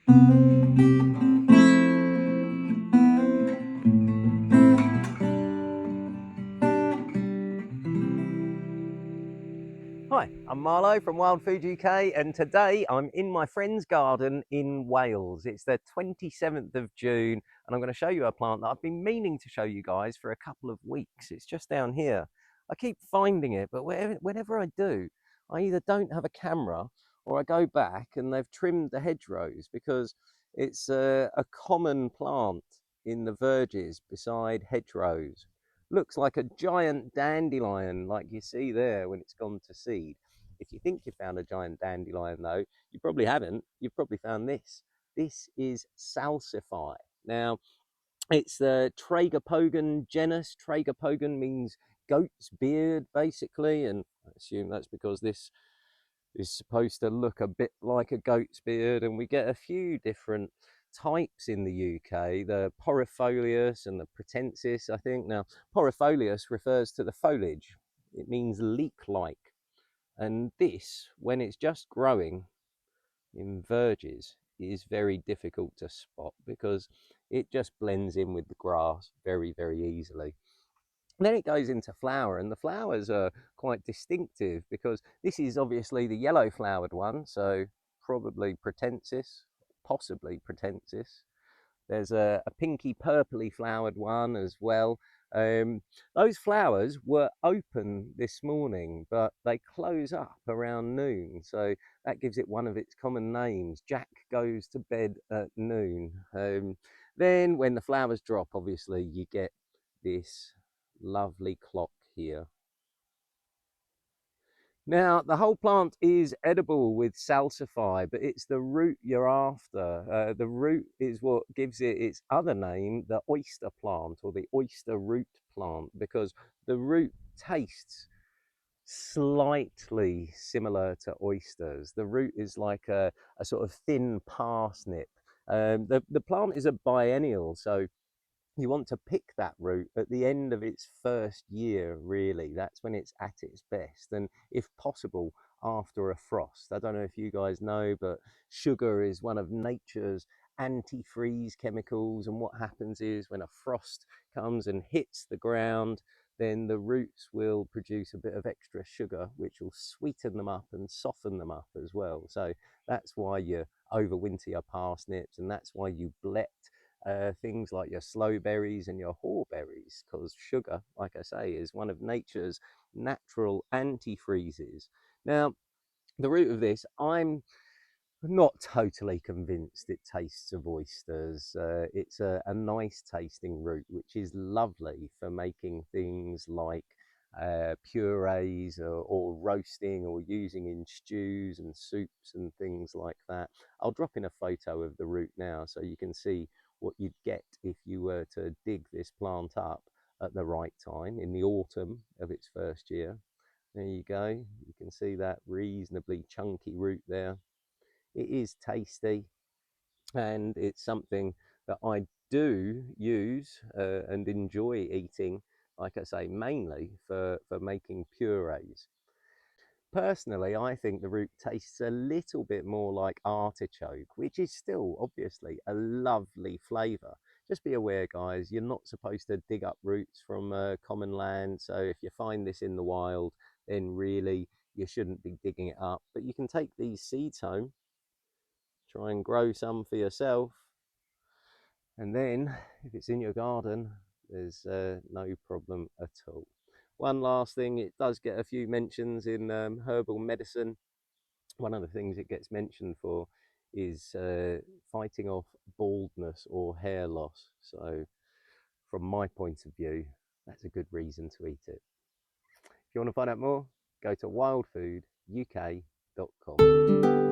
Hi, I'm Marlo from Wild Food UK, and today I'm in my friend's garden in Wales. It's the 27th of June, and I'm going to show you a plant that I've been meaning to show you guys for a couple of weeks. It's just down here. I keep finding it, but whenever I do, I either don't have a camera or I go back and they've trimmed the hedgerows, because it's a common plant in the verges beside hedgerows. Looks like a giant dandelion, like you see there when it's gone to seed. If you think you found a giant dandelion, though, you probably haven't. You've probably found this. This is Salsify. Now, it's the Tragopogon genus. Tragopogon means goat's beard, basically, and I assume that's because this is supposed to look a bit like a goat's beard, and we get a few different types in the UK, the porifolius and the pratensis, I think. Now, porifolius refers to the foliage. It means leek-like. And this, when it's just growing in verges, is very difficult to spot because it just blends in with the grass very, very easily. Then it goes into flower, and the flowers are quite distinctive because this is obviously the yellow flowered one, so probably pratensis, possibly pratensis. There's a pinky purpley flowered one as well. Those flowers were open this morning, but they close up around noon, so that gives it one of its common names. Jack goes to bed at noon. Then when the flowers drop, obviously you get this lovely clock here. Now, the whole plant is edible with Salsify, but it's the root you're after. The root is what gives it its other name, the oyster plant, or the oyster root plant, because the root tastes slightly similar to oysters. The root is like a sort of thin parsnip. The plant is a biennial, so you want to pick that root at the end of its first year, really. That's when it's at its best, and if possible after a frost. I don't know if you guys know, but sugar is one of nature's antifreeze chemicals, and what happens is when a frost comes and hits the ground, then the roots will produce a bit of extra sugar, which will sweeten them up and soften them up as well. So that's why you overwinter your parsnips, and that's why you blet things like your sloe berries and your haw-berries, because sugar, like I say, is one of nature's natural antifreezes. Now, the root of this, I'm not totally convinced it tastes of oysters. It's a nice tasting root, which is lovely for making things like purees or roasting or using in stews and soups and things like that. I'll drop in a photo of the root now so you can see what you'd get if you were to dig this plant up at the right time in the autumn of its first year. There you go. You can see that reasonably chunky root there. It is tasty, and it's something that I do use and enjoy eating, like I say, mainly for making purees. Personally, I think the root tastes a little bit more like artichoke, which is still obviously a lovely flavour. Just be aware, guys, you're not supposed to dig up roots from common land, so if you find this in the wild, then really you shouldn't be digging it up. But you can take these seeds home, try and grow some for yourself, and then if it's in your garden, there's no problem at all. One last thing, it does get a few mentions in herbal medicine. One of the things it gets mentioned for is fighting off baldness or hair loss. So from my point of view, that's a good reason to eat it. If you want to find out more, go to wildfooduk.com.